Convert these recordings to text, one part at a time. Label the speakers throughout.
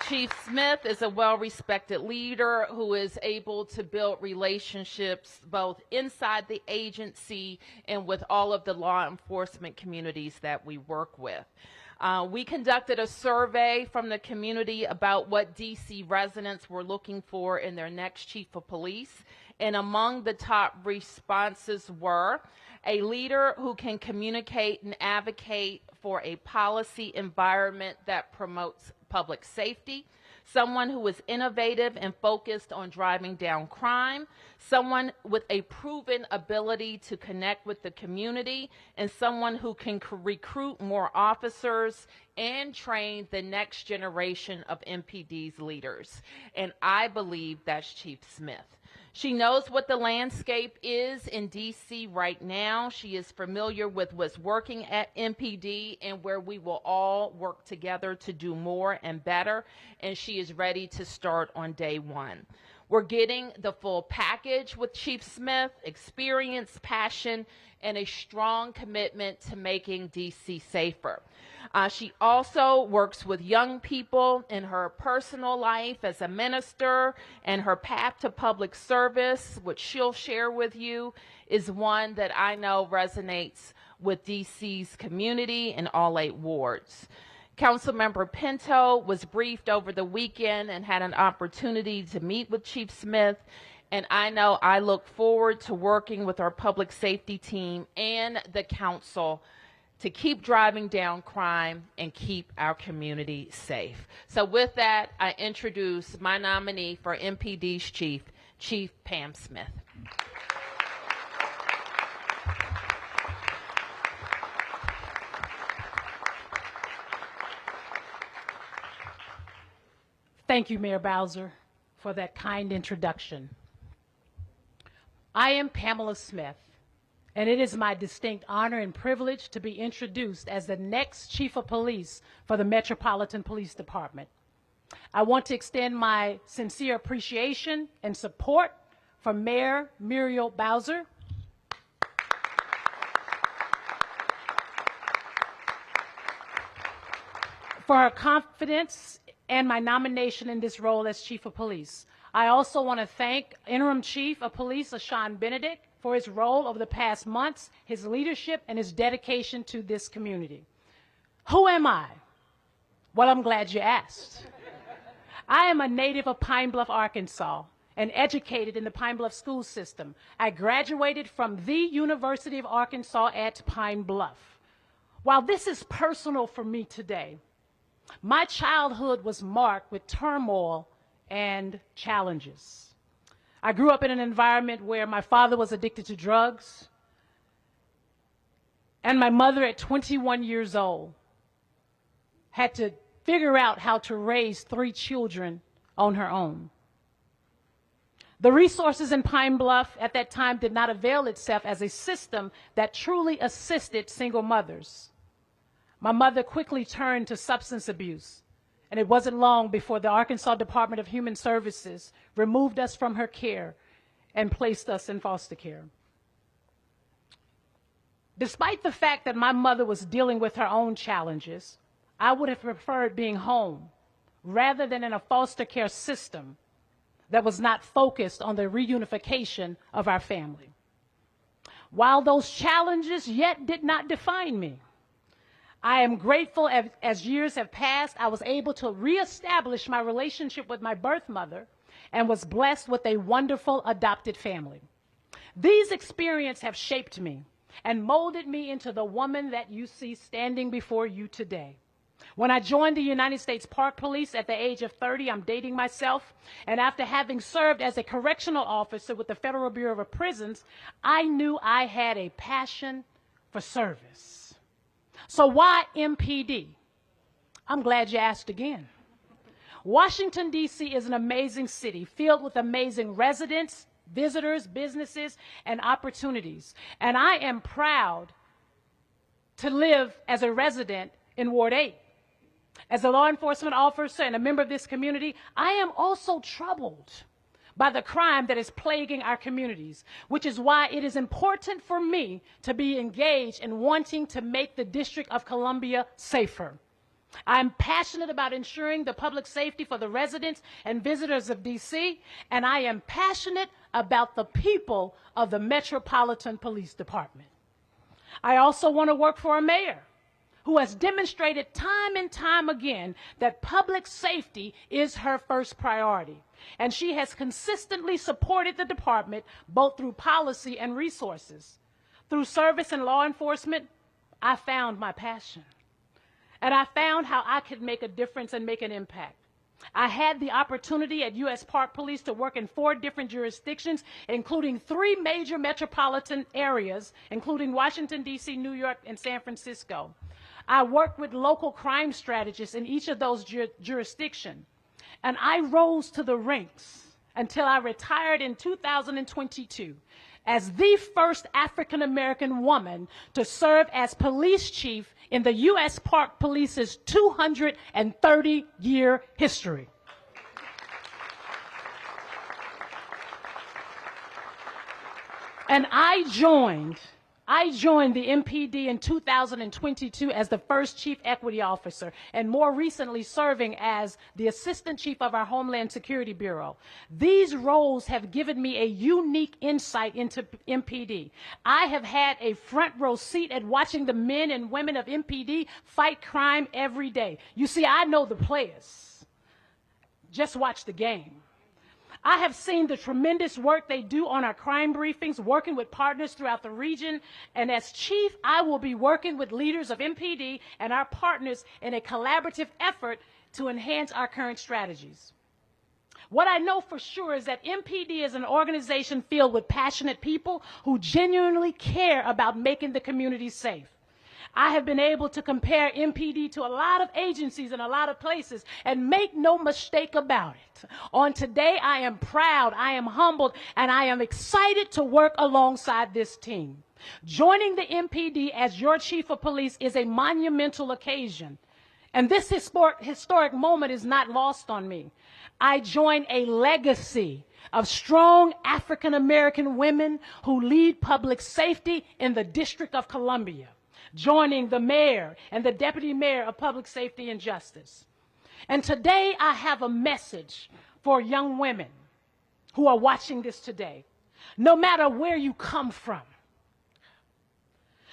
Speaker 1: Chief Smith is a well-respected leader who is able to build relationships both inside the agency and with all of the law enforcement communities that we work with. We conducted a survey from the community about what DC residents were looking for in their next chief of police, and among the top responses were a leader who can communicate and advocate for a policy environment that promotes public safety, someone who is innovative and focused on driving down crime, someone with a proven ability to connect with the community, and someone who can recruit more officers and train the next generation of MPD's leaders. And I believe that's Chief Smith. She knows what the landscape is in DC right now. She is familiar with what's working at MPD and where we will all work together to do more and better, and she is ready to start on day one. We're getting the full package with Chief Smith: experience, passion, and a strong commitment to making DC safer. She also works with young people in her personal life as a minister, and her path to public service, which she'll share with you, is one that I know resonates with DC's community in all 8 wards. Councilmember Pinto was briefed over the weekend and had an opportunity to meet with Chief Smith, and I know I look forward to working with our public safety team and the council to keep driving down crime and keep our community safe. So with that, I introduce my nominee for MPD's chief, Chief Pam Smith.
Speaker 2: Thank you, Mayor Bowser, for that kind introduction. I am Pamela Smith, and it is my distinct honor and privilege to be introduced as the next Chief of Police for the Metropolitan Police Department. I want to extend my sincere appreciation and support for Mayor Muriel Bowser, for her confidence and my nomination in this role as Chief of Police. I also want to thank Interim Chief of Police Ashawn Benedict for his role over the past months, his leadership, and his dedication to this community. Who am I? Well, I'm glad you asked. I am a native of Pine Bluff, Arkansas, and educated in the Pine Bluff school system. I graduated from the University of Arkansas at Pine Bluff. While this is personal for me today, my childhood was marked with turmoil and challenges. I grew up in an environment where my father was addicted to drugs, and my mother at 21 years old had to figure out how to raise 3 children on her own. The resources in Pine Bluff at that time did not avail itself as a system that truly assisted single mothers. My mother quickly turned to substance abuse, and it wasn't long before the Arkansas Department of Human Services removed us from her care and placed us in foster care. Despite the fact that my mother was dealing with her own challenges, I would have preferred being home rather than in a foster care system that was not focused on the reunification of our family. While those challenges yet did not define me, I am grateful as years have passed, I was able to reestablish my relationship with my birth mother and was blessed with a wonderful adopted family. These experiences have shaped me and molded me into the woman that you see standing before you today. When I joined the United States Park Police at the age of 30, I'm dating myself, and after having served as a correctional officer with the Federal Bureau of Prisons, I knew I had a passion for service. So why MPD? I'm glad you asked again. Washington, D.C. is an amazing city filled with amazing residents, visitors, businesses, and opportunities. And I am proud to live as a resident in Ward 8. As a law enforcement officer and a member of this community, I am also troubled by the crime that is plaguing our communities, which is why it is important for me to be engaged in wanting to make the District of Columbia safer. I'm passionate about ensuring the public safety for the residents and visitors of D.C., and I am passionate about the people of the Metropolitan Police Department. I also want to work for a mayor who has demonstrated time and time again that public safety is her first priority. And she has consistently supported the department both through policy and resources. Through service and law enforcement, I found my passion. And I found how I could make a difference and make an impact. I had the opportunity at U.S. Park Police to work in 4 different jurisdictions, including 3 major metropolitan areas, including Washington, D.C., New York, and San Francisco. I worked with local crime strategists in each of those jurisdictions, and I rose to the ranks until I retired in 2022 as the first African-American woman to serve as police chief in the U.S. Park Police's 230-year history. And I joined the MPD in 2022 as the first chief equity officer, and more recently serving as the assistant chief of our Homeland Security Bureau. These roles have given me a unique insight into MPD. I have had a front row seat at watching the men and women of MPD fight crime every day. You see, I know the players. Just watch the game. I have seen the tremendous work they do on our crime briefings, working with partners throughout the region. And as chief, I will be working with leaders of MPD and our partners in a collaborative effort to enhance our current strategies. What I know for sure is that MPD is an organization filled with passionate people who genuinely care about making the community safe. I have been able to compare MPD to a lot of agencies in a lot of places, and make no mistake about it. On today, I am proud, I am humbled, and I am excited to work alongside this team. Joining the MPD as your chief of police is a monumental occasion, and this historic moment is not lost on me. I join a legacy of strong African-American women who lead public safety in the District of Columbia, joining the mayor and the deputy mayor of public safety and justice. And today I have a message for young women who are watching this today. No matter where you come from,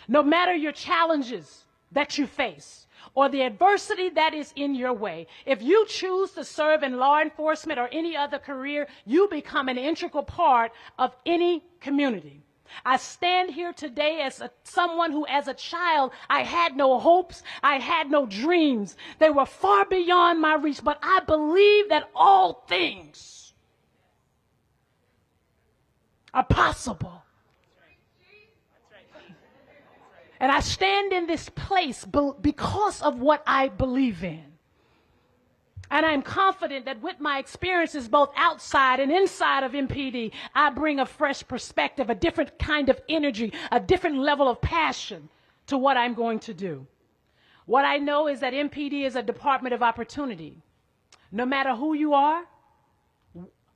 Speaker 2: no matter your challenges that you face or the adversity that is in your way, if you choose to serve in law enforcement or any other career, you become an integral part of any community. I stand here today as someone who, as a child, I had no hopes, I had no dreams. They were far beyond my reach, but I believe that all things are possible. And I stand in this place because of what I believe in. And I'm confident that with my experiences both outside and inside of MPD, I bring a fresh perspective, a different kind of energy, a different level of passion to what I'm going to do. What I know is that MPD is a department of opportunity. No matter who you are,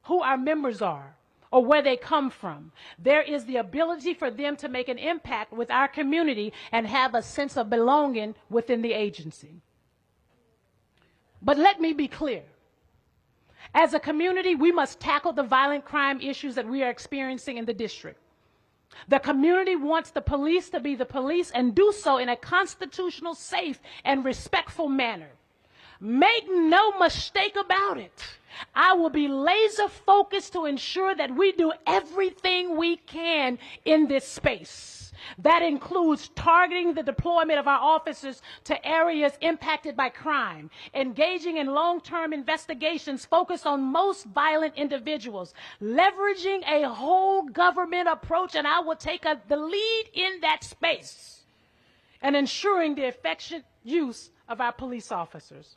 Speaker 2: who our members are, or where they come from, there is the ability for them to make an impact with our community and have a sense of belonging within the agency. But let me be clear. As a community, we must tackle the violent crime issues that we are experiencing in the district. The community wants the police to be the police and do so in a constitutional, safe, and respectful manner. Make no mistake about it. I will be laser focused to ensure that we do everything we can in this space. That includes targeting the deployment of our officers to areas impacted by crime, engaging in long-term investigations focused on most violent individuals, leveraging a whole government approach, and I will take the lead in that space, and ensuring the effective use of our police officers.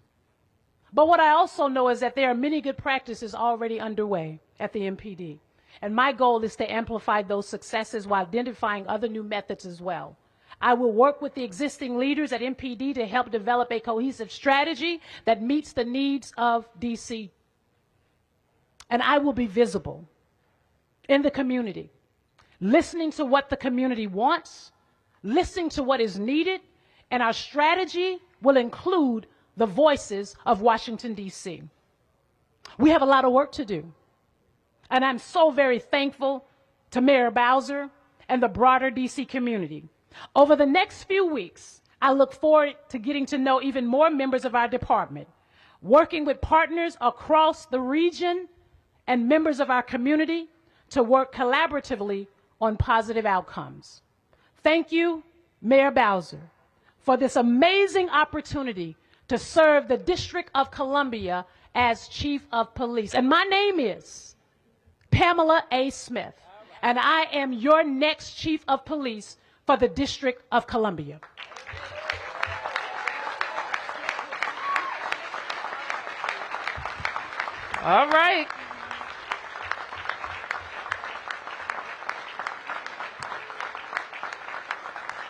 Speaker 2: But what I also know is that there are many good practices already underway at the MPD. And my goal is to amplify those successes while identifying other new methods as well. I will work with the existing leaders at MPD to help develop a cohesive strategy that meets the needs of DC. And I will be visible in the community, listening to what the community wants, listening to what is needed, and our strategy will include the voices of Washington, D.C. We have a lot of work to do. And I'm so very thankful to Mayor Bowser and the broader D.C. community. Over the next few weeks, I look forward to getting to know even more members of our department, working with partners across the region and members of our community to work collaboratively on positive outcomes. Thank you, Mayor Bowser, for this amazing opportunity to serve the District of Columbia as Chief of Police. And my name is Pamela A. Smith, and I am your next Chief of Police for the District of Columbia.
Speaker 1: All right.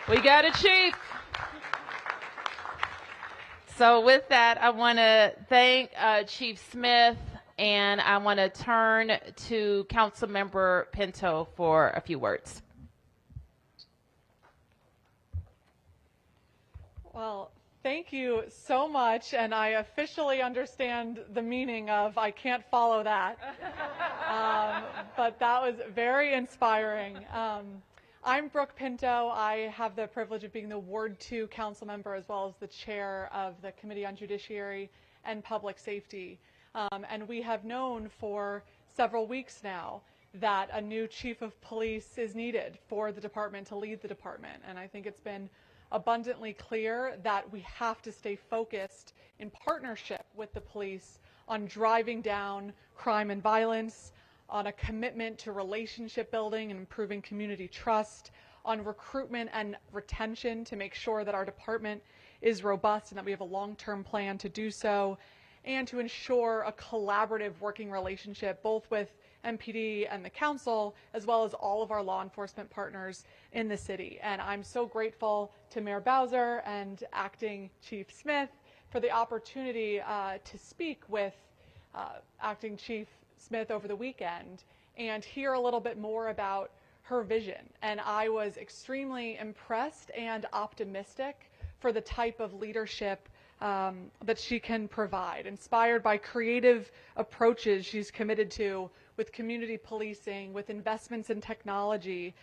Speaker 1: We got a chief. So with that, I want to thank Chief Smith, and I want to turn to Councilmember Pinto for a few words.
Speaker 3: Well, thank you so much, and I officially understand the meaning of I can't follow that. But that was very inspiring. I'm Brooke Pinto. I have the privilege of being the Ward 2 council member as well as the chair of the Committee on Judiciary and Public Safety. And we have known for several weeks now that a new chief of police is needed for the department to lead the department. And I think it's been abundantly clear that we have to stay focused in partnership with the police on driving down crime and violence, on a commitment to relationship building and improving community trust, on recruitment and retention to make sure that our department is robust and that we have a long-term plan to do so, and to ensure a collaborative working relationship both with MPD and the council, as well as all of our law enforcement partners in the city. And I'm so grateful to Mayor Bowser and Acting Chief Smith for the opportunity to speak with Acting Chief Smith over the weekend and hear a little bit more about her vision. And I was extremely impressed and optimistic for the type of leadership that she can provide, inspired by creative approaches she's committed to with community policing, with investments in technology,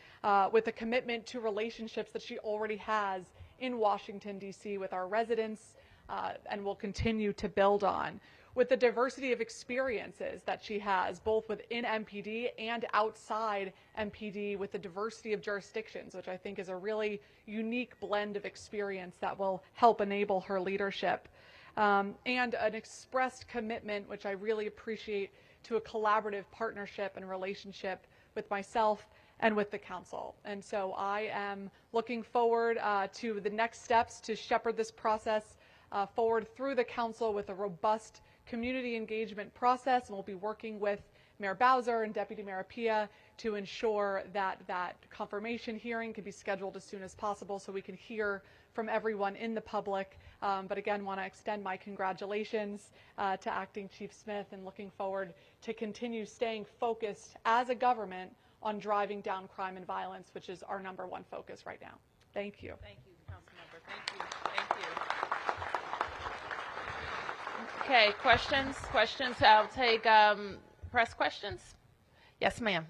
Speaker 3: with a commitment to relationships that she already has in Washington, D.C. with our residents and will continue to build on, with the diversity of experiences that she has, both within MPD and outside MPD, with the diversity of jurisdictions, which I think is a really unique blend of experience that will help enable her leadership. And an expressed commitment, which I really appreciate, to a collaborative partnership and relationship with myself and with the council. And so I am looking forward to the next steps to shepherd this process forward through the council with a robust community engagement process, and we'll be working with Mayor Bowser and Deputy Mayor Apia to ensure that that confirmation hearing can be scheduled as soon as possible so we can hear from everyone in the public. But again, want to extend my congratulations to Acting Chief Smith, and looking forward to continue staying focused as a government on driving down crime and violence, which is our #1 focus right now. Thank you.
Speaker 1: Thank you, Councilmember. Thank you. Thank you. Okay, questions? I'll take press questions. Yes, ma'am.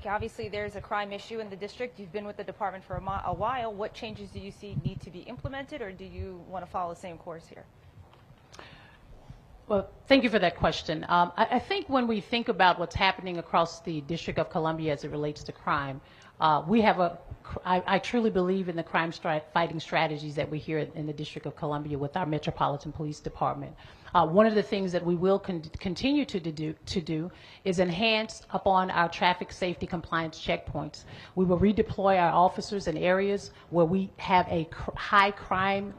Speaker 4: Obviously, there's a crime issue in the district. You've been with the department for a while. What changes do you see need to be implemented, or do you want to follow the same course here?
Speaker 2: Well, thank you for that question. I think when we think about what's happening across the District of Columbia as it relates to crime, we have I truly believe in the crime fighting strategies that we hear in the District of Columbia with our Metropolitan Police Department. One of the things that we will continue to do is enhance upon our traffic safety compliance checkpoints. We will redeploy our officers in areas where we have a high crime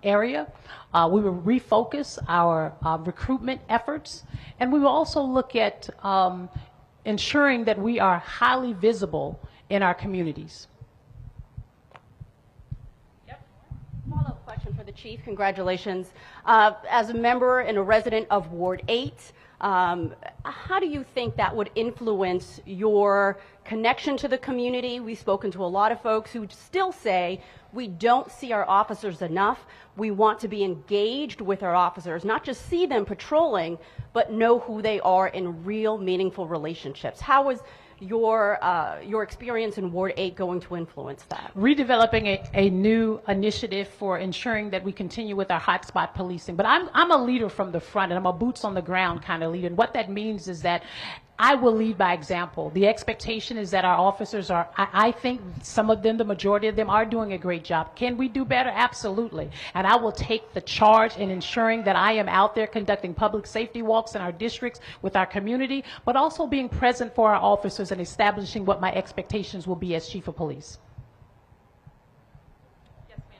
Speaker 2: area. We will refocus our recruitment efforts, and we will also look at ensuring that we are highly visible in our communities.
Speaker 5: Follow-up question for the chief. Congratulations. As a member and a resident of Ward 8, How do you think that would influence your connection to the community? We've spoken to a lot of folks who still say, we don't see our officers enough. We want to be engaged with our officers, not just see them patrolling, but know who they are in real, meaningful relationships. How is your experience in Ward 8 going to influence that?
Speaker 2: Redeveloping a new initiative for ensuring that we continue with our hotspot policing. But I'm a leader from the front, and I'm a boots on the ground kind of leader. And what that means is that I will lead by example. The expectation is that our officers are, I think some of them, the majority of them, are doing a great job. Can we do better? Absolutely. And I will take the charge in ensuring that I am out there conducting public safety walks in our districts with our community, but also being present for our officers and establishing what my expectations will be as Chief of Police.
Speaker 6: Yes, ma'am.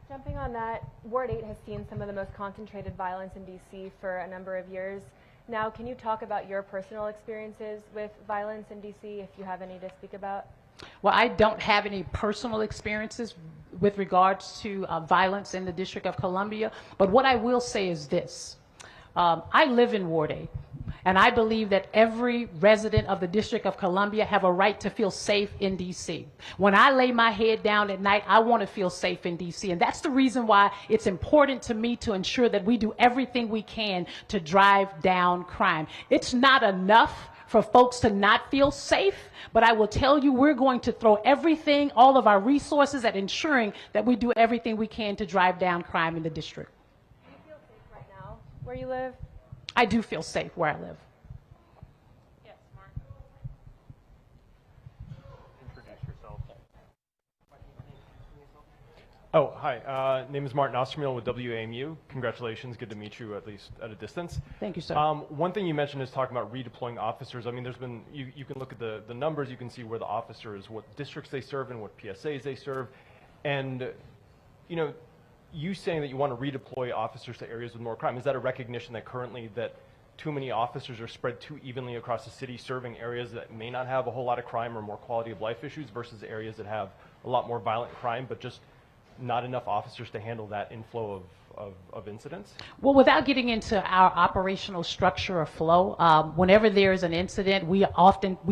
Speaker 6: Jumping on that, Ward 8 has seen some of the most concentrated violence in D.C. for a number of years. Now, can you talk about your personal experiences with violence in D.C., if you have any to speak about?
Speaker 2: Well, I don't have any personal experiences with regards to violence in the District of Columbia, but what I will say is this. I live in Ward 8, and I believe that every resident of the District of Columbia have a right to feel safe in D.C. When I lay my head down at night, I want to feel safe in D.C., and that's the reason why it's important to me to ensure that we do everything we can to drive down crime. It's not enough for folks to not feel safe, but I will tell you we're going to throw everything, all of our resources at ensuring that we do everything we can to drive down crime in the district.
Speaker 6: Do you feel safe right now where you live?
Speaker 2: I do feel safe where I live.
Speaker 1: Yes, Mark.
Speaker 7: Introduce yourself. Oh, hi. Name is Martin Ostermiel with WAMU. Congratulations. Good to meet you, at least at a distance.
Speaker 2: Thank you, sir.
Speaker 7: One thing you mentioned is talking about redeploying officers. I mean, there's been, you can look at the numbers, you can see where the officers, what districts they serve in, what PSAs they serve. And, you know, you saying that you want to redeploy officers to areas with more crime, is that a recognition that currently that too many officers are spread too evenly across the city, serving areas that may not have a whole lot of crime or more quality of life issues versus areas that have a lot more violent crime, but just not enough officers to handle that inflow of incidents?
Speaker 2: Well, without getting into our operational structure or flow, whenever there is an incident, we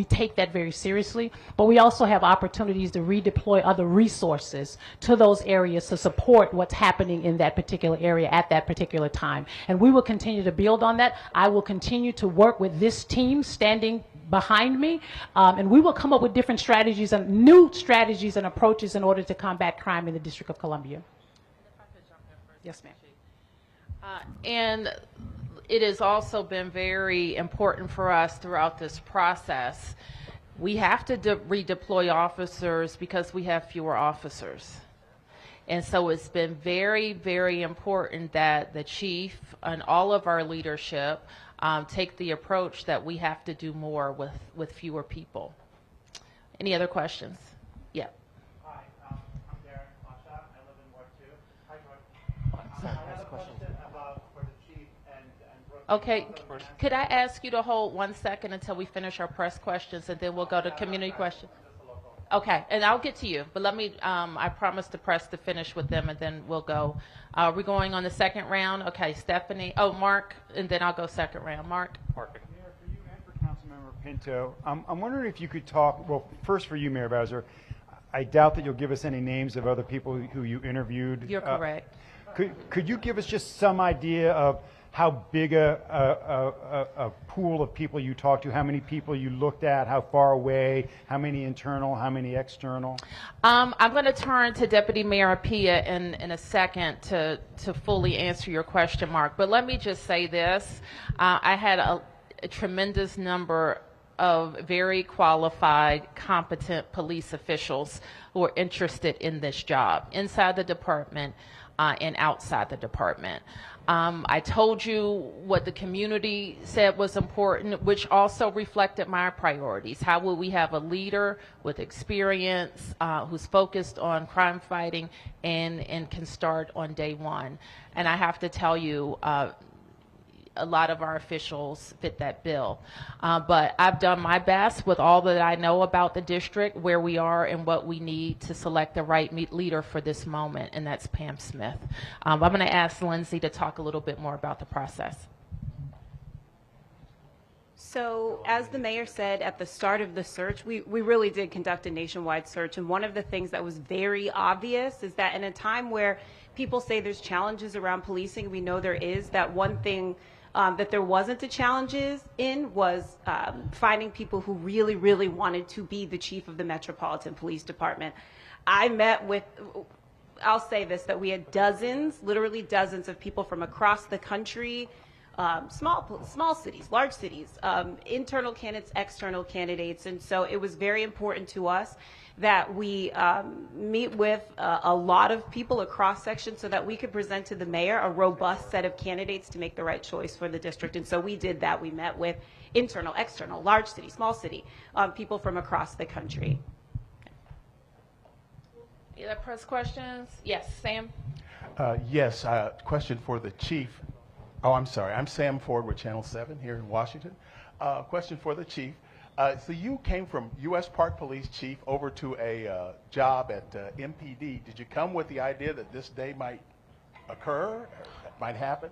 Speaker 2: take that very seriously, but we also have opportunities to redeploy other resources to those areas to support what's happening in that particular area at that particular time. And we will continue to build on that. I will continue to work with this team standing behind me, and we will come up with different strategies and new strategies and approaches in order to combat crime in the District of Columbia. Yes, ma'am.
Speaker 1: And it has also been very important for us throughout this process. We have to redeploy officers because we have fewer officers. And so it's been very, very important that the chief and all of our leadership take the approach that we have to do more with fewer people. Any other questions? Yeah.
Speaker 8: Hi, I'm Darren Masha. I live in Ward 2. Hi, George. I have a question for the chief and
Speaker 1: Okay, could I ask you to hold 1 second until we finish our press questions, and then we'll go to community questions? Okay, and I'll get to you, but let me, I promised the press to finish with them, and then we'll go. We're going on the second round. Okay, Stephanie, Mark, and then I'll go second round. Mark?
Speaker 8: Mayor, for you and for Councilmember Pinto, I'm wondering if you could talk, well, first for you, Mayor Bowser, I doubt that you'll give us any names of other people who you interviewed.
Speaker 1: You're correct.
Speaker 8: Could you give us just some idea of how big a pool of people you talked to, how many people you looked at, how far away, how many internal, how many external? I'm
Speaker 1: going to turn to Deputy Mayor Apia in a second to fully answer your question, Mark. But let me just say this. I had a tremendous number of very qualified, competent police officials who are interested in this job, inside the department and outside the department. I told you what the community said was important, which also reflected my priorities. How will we have a leader with experience who's focused on crime fighting and can start on day one? And I have to tell you, a lot of our officials fit that bill. But I've done my best with all that I know about the district, where we are and what we need to select the right leader for this moment, and that's Pam Smith. I'm going to ask Lindsay to talk a little bit more about the process.
Speaker 9: So, as the mayor said at the start of the search, we really did conduct a nationwide search. And one of the things that was very obvious is that in a time where people say there's challenges around policing, we know there is, that one thing that there wasn't a challenges in was finding people who really, really wanted to be the chief of the Metropolitan Police Department. I met with, I'll say this, that we had dozens, literally dozens of people from across the country, small cities, large cities, internal candidates, external candidates. And so it was very important to us that we meet with a lot of people across sections so that we could present to the mayor a robust set of candidates to make the right choice for the district. And so we did that. We met with internal, external, large city, small city, people from across the country.
Speaker 1: Any other press questions? Yes, Sam?
Speaker 10: Yes, question for the chief. Oh, I'm sorry. I'm Sam Ford with Channel 7 here in Washington. Question for the chief. So you came from U.S. Park Police Chief over to a job at MPD. Did you come with the idea that this day might occur, might happen?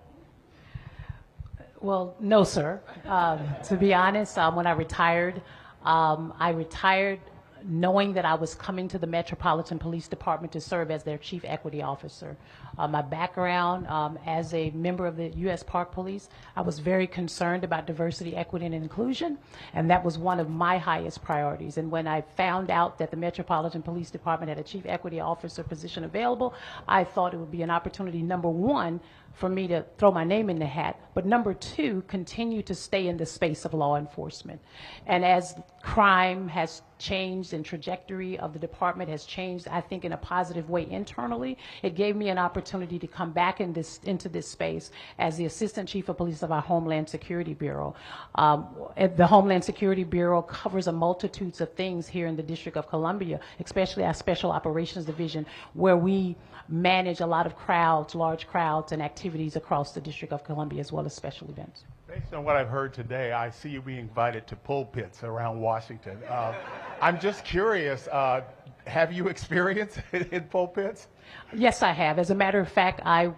Speaker 2: Well, no, sir. To be honest, when I retired knowing that I was coming to the Metropolitan Police Department to serve as their Chief Equity Officer. My background as a member of the U.S. Park Police, I was very concerned about diversity, equity, and inclusion, and that was one of my highest priorities. And when I found out that the Metropolitan Police Department had a Chief Equity Officer position available, I thought it would be an opportunity, number one, for me to throw my name in the hat, but number two, continue to stay in the space of law enforcement. And as crime has changed and trajectory of the department has changed, I think in a positive way internally, it gave me an opportunity to come back into this space as the Assistant Chief of Police of our Homeland Security Bureau. The Homeland Security Bureau covers a multitude of things here in the District of Columbia, especially our Special Operations Division, where we manage a lot of crowds, large crowds and activities across the District of Columbia, as well as special events.
Speaker 10: Based on what I've heard today, I see you being invited to pulpits around Washington. I'm just curious, have you experienced in pulpits?
Speaker 2: Yes, I have. As a matter of fact, I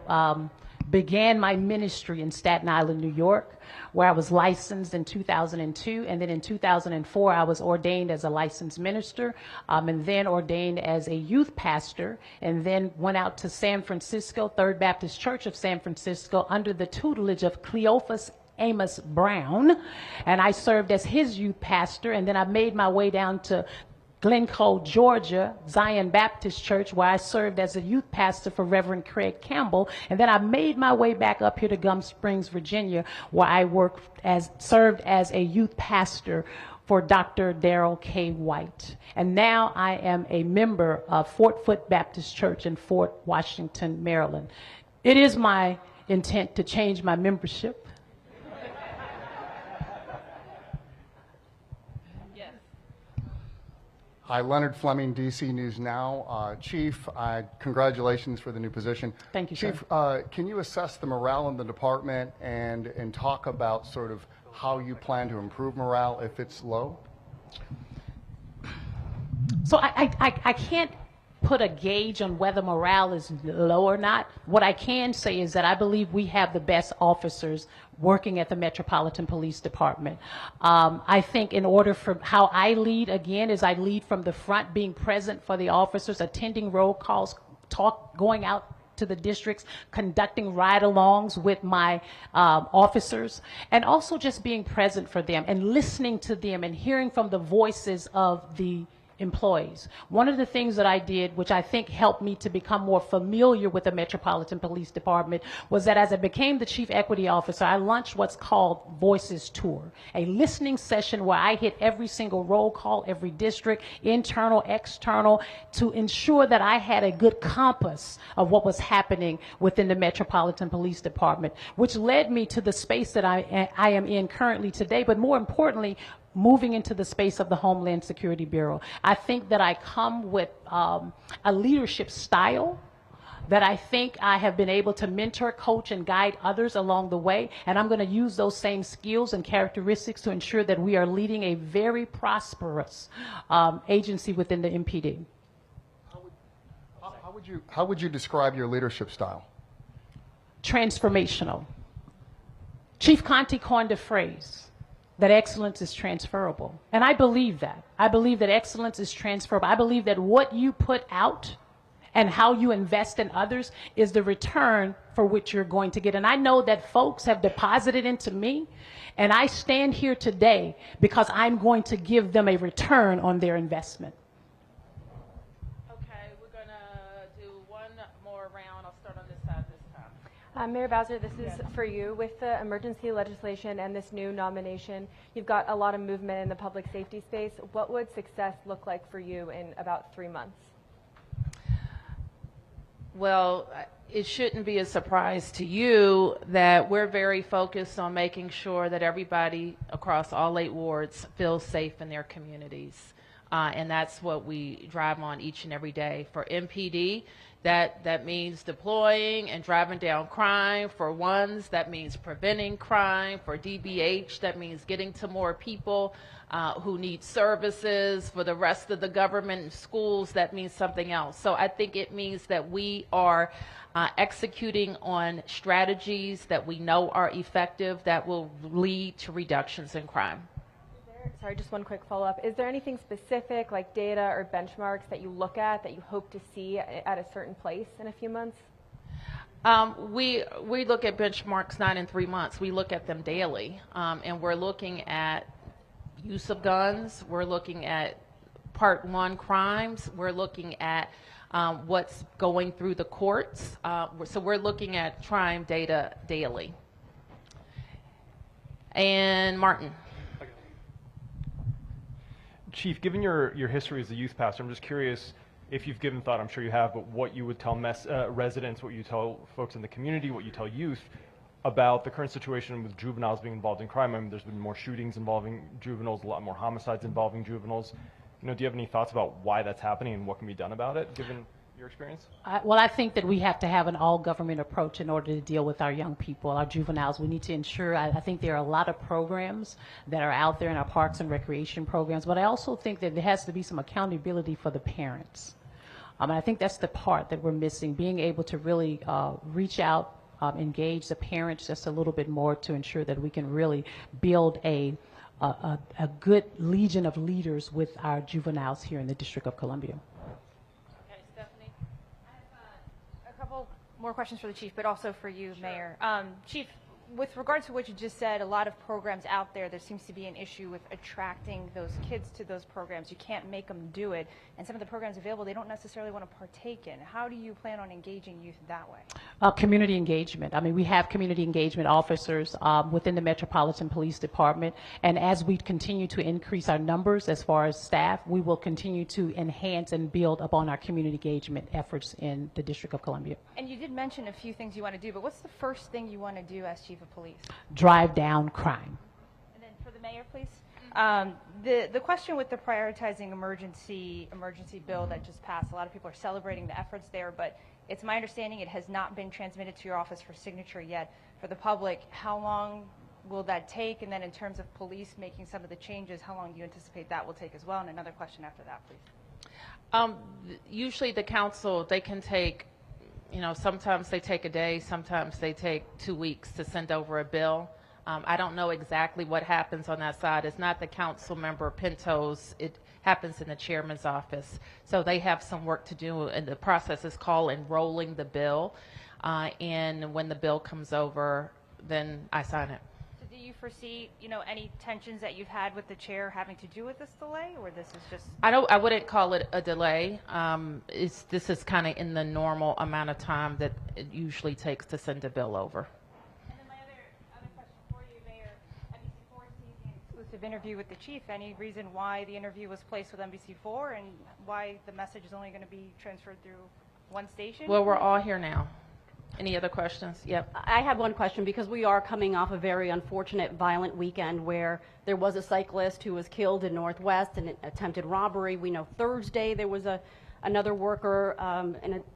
Speaker 2: began my ministry in Staten Island, New York, where I was licensed in 2002, and then in 2004 I was ordained as a licensed minister, and then ordained as a youth pastor, and then went out to San Francisco, Third Baptist Church of San Francisco, under the tutelage of Cleophas Amos Brown, and I served as his youth pastor, and then I made my way down to Glencoe, Georgia, Zion Baptist Church, where I served as a youth pastor for Reverend Craig Campbell. And then I made my way back up here to Gum Springs, Virginia, where I served as a youth pastor for Dr. Darrell K. White. And now I am a member of Fort Foote Baptist Church in Fort Washington, Maryland. It is my intent to change my membership.
Speaker 11: Hi, Leonard Fleming, DC News Now. Chief, congratulations for the new position.
Speaker 2: Thank you,
Speaker 11: Chief, can you assess the morale in the department and talk about sort of how you plan to improve morale if it's low?
Speaker 2: So I can't put a gauge on whether morale is low or not. What I can say is that I believe we have the best officers working at the Metropolitan Police Department. I think in order for how I lead, again, is I lead from the front, being present for the officers, attending roll calls, going out to the districts, conducting ride-alongs with my officers, and also just being present for them and listening to them and hearing from the voices of the employees. One of the things that I did, which I think helped me to become more familiar with the Metropolitan Police Department, was that as I became the Chief Equity Officer, I launched what's called Voices Tour, a listening session where I hit every single roll call, every district, internal, external, to ensure that I had a good compass of what was happening within the Metropolitan Police Department, which led me to the space that I am in currently today, but more importantly, moving into the space of the Homeland Security Bureau. I think that I come with a leadership style that I think I have been able to mentor, coach, and guide others along the way. And I'm going to use those same skills and characteristics to ensure that we are leading a very prosperous agency within the MPD.
Speaker 11: How would you describe your leadership style?
Speaker 2: Transformational. Chief Conte coined a phrase, that excellence is transferable. And I believe that. I believe that excellence is transferable. I believe that what you put out and how you invest in others is the return for which you're going to get. And I know that folks have deposited into me, and I stand here today because I'm going to give them a return on their investment.
Speaker 1: Okay, we're going to do one more round. I'll start on this side this time.
Speaker 6: Mayor Bowser, this is for you. With the emergency legislation and this new nomination, you've got a lot of movement in the public safety space. What would success look like for you in about 3 months?
Speaker 1: Well, it shouldn't be a surprise to you that we're very focused on making sure that everybody across all 8 wards feels safe in their communities. And that's what we drive on each and every day. For MPD, that means deploying and driving down crime. For ones, that means preventing crime. For DBH, that means getting to more people who need services. For the rest of the government and schools, that means something else. So I think it means that we are executing on strategies that we know are effective that will lead to reductions in crime.
Speaker 6: Sorry, just one quick follow-up. Is there anything specific, like data or benchmarks, that you look at that you hope to see at a certain place in a few months?
Speaker 1: We look at benchmarks not in 3 months. We look at them daily, and we're looking at use of guns. We're looking at Part 1 crimes. We're looking at what's going through the courts. So we're looking at crime data daily. And Martin.
Speaker 7: Chief, given your history as a youth pastor, I'm just curious if you've given thought, I'm sure you have, but what you would tell residents, what you tell folks in the community, what you tell youth about the current situation with juveniles being involved in crime. I mean, there's been more shootings involving juveniles, a lot more homicides involving juveniles. You know, do you have any thoughts about why that's happening and what can be done about it, given your experience?
Speaker 2: Well, I think that we have to have an all-government approach in order to deal with our young people, our juveniles. We need to ensure, I think there are a lot of programs that are out there in our parks and recreation programs, but I also think that there has to be some accountability for the parents. And I think that's the part that we're missing, being able to really reach out, engage the parents just a little bit more to ensure that we can really build a good legion of leaders with our juveniles here in the District of Columbia.
Speaker 4: More questions for the Chief, but also for you, Mayor. Chief, with regards to what you just said, a lot of programs out there seems to be an issue with attracting those kids to those programs. You can't make them do it. And some of the programs available, they don't necessarily want to partake in. How do you plan on engaging youth that way?
Speaker 2: Community engagement. I mean, we have community engagement officers within the Metropolitan Police Department. And as we continue to increase our numbers as far as staff, we will continue to enhance and build upon our community engagement efforts in the District of Columbia.
Speaker 4: And you did mention a few things you want to do, but what's the first thing you want to do as Chief of Police?
Speaker 2: Drive down crime.
Speaker 4: And then for the Mayor, please. The question with the prioritizing emergency bill that just passed, a lot of people are celebrating the efforts there, but it's my understanding it has not been transmitted to your office for signature yet. For the public, how long will that take? And then in terms of police making some of the changes, how long do you anticipate that will take as well? And another question after that, please.
Speaker 1: Usually the council, they can take, sometimes they take a day, sometimes they take 2 weeks to send over a bill. I don't know exactly what happens on that side. It's not the council member Pinto's. It happens in the chairman's office. So they have some work to do, and the process is called enrolling the bill. And when the bill comes over, then I sign it.
Speaker 4: So do you foresee, any tensions that you've had with the chair having to do with this delay, or this is just?
Speaker 1: I wouldn't call it a delay. This is kind of in the normal amount of time that it usually takes to send a bill over.
Speaker 4: And then my other question for you, Mayor, NBC4 sees the exclusive interview with the chief. Any reason why the interview was placed with NBC4 and why the message is only going to be transferred through one station?
Speaker 1: Well, we're all here now. Any other questions? Yep.
Speaker 5: I had one question because we are coming off a very unfortunate violent weekend where there was a cyclist who was killed in Northwest in an attempted robbery. We know Thursday there was another worker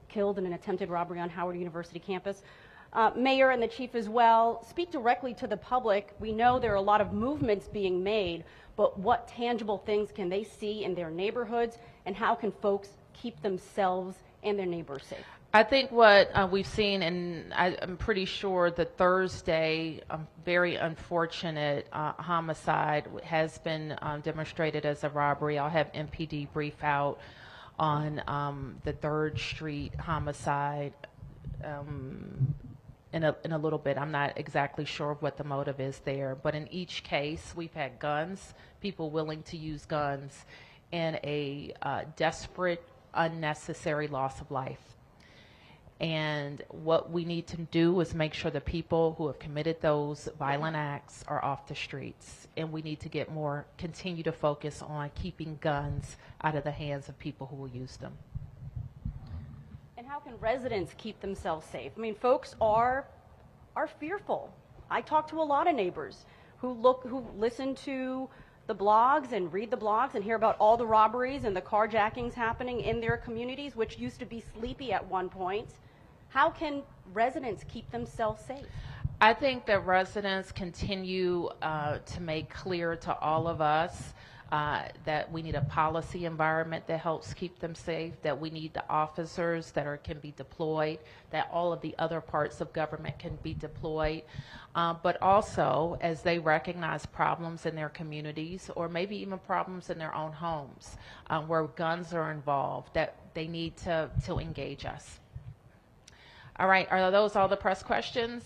Speaker 5: killed in an attempted robbery on Howard University campus. Mayor and the Chief as well, speak directly to the public. We know there are a lot of movements being made, but what tangible things can they see in their neighborhoods, and how can folks keep themselves and their neighbors safe?
Speaker 1: I think what we've seen, and I'm pretty sure the Thursday very unfortunate homicide has been demonstrated as a robbery. I'll have MPD brief out on the 3rd Street homicide in a little bit. I'm not exactly sure what the motive is there, but in each case, we've had guns, people willing to use guns, and a desperate, unnecessary loss of life. And what we need to do is make sure the people who have committed those violent acts are off the streets. And we need to continue to focus on keeping guns out of the hands of people who will use them.
Speaker 5: And how can residents keep themselves safe? I mean, folks are fearful. I talk to a lot of neighbors who listen to the blogs and read the blogs and hear about all the robberies and the carjackings happening in their communities, which used to be sleepy at one point. How can residents keep themselves safe?
Speaker 1: I think that residents continue to make clear to all of us that we need a policy environment that helps keep them safe, that we need the officers that can be deployed, that all of the other parts of government can be deployed, but also as they recognize problems in their communities or maybe even problems in their own homes where guns are involved, that they need to engage us. All right, are those all the press questions?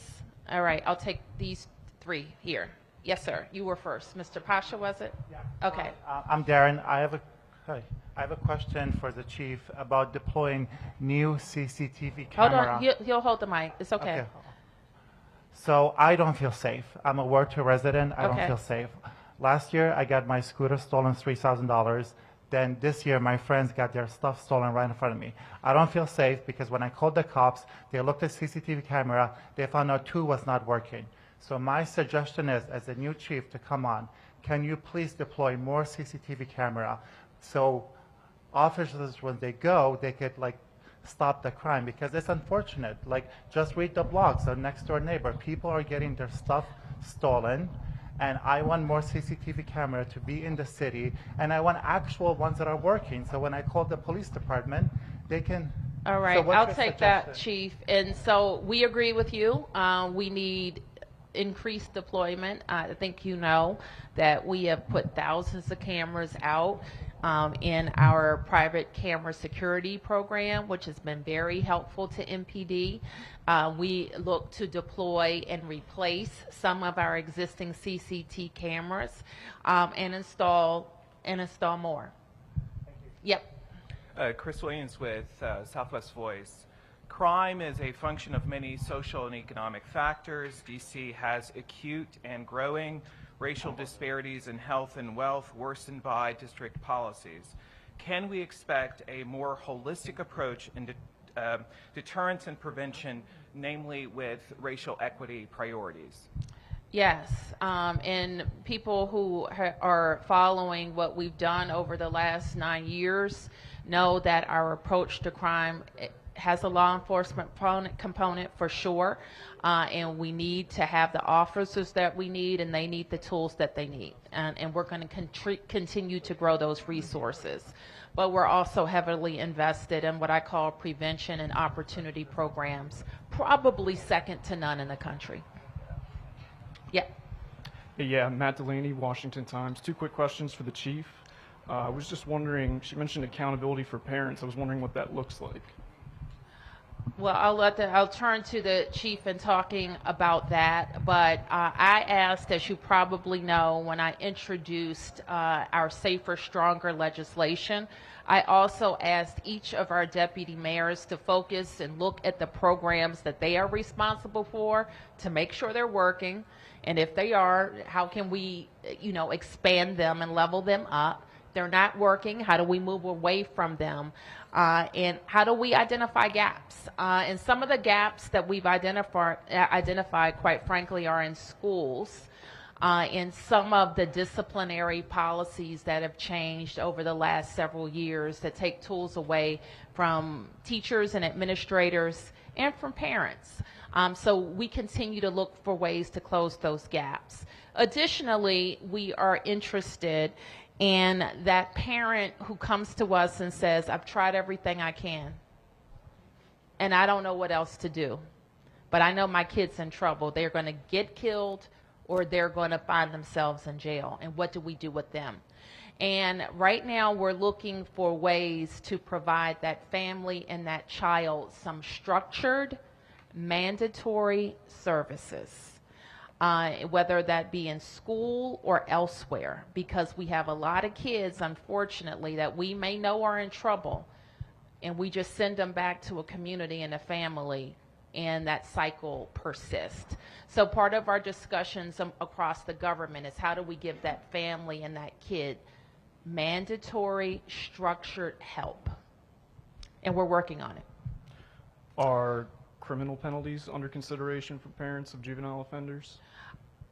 Speaker 1: All right, I'll take these 3 here. Yes, sir. You were first. Mr. Pasha, was it?
Speaker 12: Yeah.
Speaker 1: Okay.
Speaker 12: I'm Darren. I have a question for the chief about deploying new CCTV camera.
Speaker 1: Hold on. You'll hold the mic. It's okay.
Speaker 12: So I don't feel safe. I'm a Ward 2 resident. I don't
Speaker 1: Okay.
Speaker 12: feel safe. Last year, I got my scooter stolen, $3,000. Then this year, my friends got their stuff stolen right in front of me. I don't feel safe because when I called the cops, they looked at CCTV camera. They found out 2 was not working. So my suggestion is, as a new chief, to come on, can you please deploy more CCTV camera so officers, when they go, they could stop the crime, because it's unfortunate. Just read the blogs. Our next door neighbor, people are getting their stuff stolen, and I want more CCTV camera to be in the city, and I want actual ones that are working. So when I call the police department, they can.
Speaker 1: All right,
Speaker 12: So what's
Speaker 1: I'll
Speaker 12: your
Speaker 1: take that,
Speaker 12: suggestion?
Speaker 1: Chief. And so we agree with you. We need increased deployment. I think you know that we have put thousands of cameras out in our private camera security program, which has been very helpful to MPD. We look to deploy and replace some of our existing CCT cameras and install more. Yep.
Speaker 13: Chris Williams with Southwest Voice. Crime is a function of many social and economic factors. DC has acute and growing racial disparities in health and wealth worsened by district policies. Can we expect a more holistic approach in deterrence and prevention, namely with racial equity priorities?
Speaker 1: Yes, and people who are following what we've done over the last 9 years know that our approach to crime has a law enforcement component for sure, and we need to have the officers that we need, and they need the tools that they need, and we're going to continue to grow those resources. But we're also heavily invested in what I call prevention and opportunity programs, probably second to none in the country. Yeah.
Speaker 14: Yeah, Matt Delaney, Washington Times. 2 quick questions for the chief. I was just wondering, she mentioned accountability for parents. I was wondering what that looks like.
Speaker 1: Well, I'll turn to the chief in talking about that, but I asked, as you probably know, when I introduced our Safer, Stronger legislation, I also asked each of our deputy mayors to focus and look at the programs that they are responsible for to make sure they're working, and if they are, how can we, expand them and level them up? They're not working, how do we move away from them? And how do we identify gaps? And some of the gaps that we've identified, quite frankly, are in schools, in some of the disciplinary policies that have changed over the last several years that take tools away from teachers and administrators and from parents. So we continue to look for ways to close those gaps. Additionally, we are interested in that parent who comes to us and says, I've tried everything I can. and I don't know what else to do. But I know my kid's in trouble. They're going to get killed or they're going to find themselves in jail. And what do we do with them? And right now we're looking for ways to provide that family and that child some structured, mandatory services, whether that be in school or elsewhere, because we have a lot of kids, unfortunately, that we may know are in trouble, and we just send them back to a community and a family, and that cycle persists. So part of our discussions across the government is how do we give that family and that kid mandatory, structured help? And we're working on it.
Speaker 14: Are criminal penalties under consideration for parents of juvenile offenders?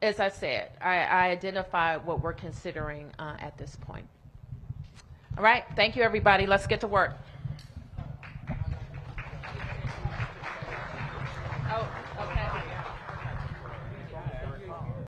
Speaker 1: As I said, I identified what we're considering at this point. All right, thank you, everybody. Let's get to work.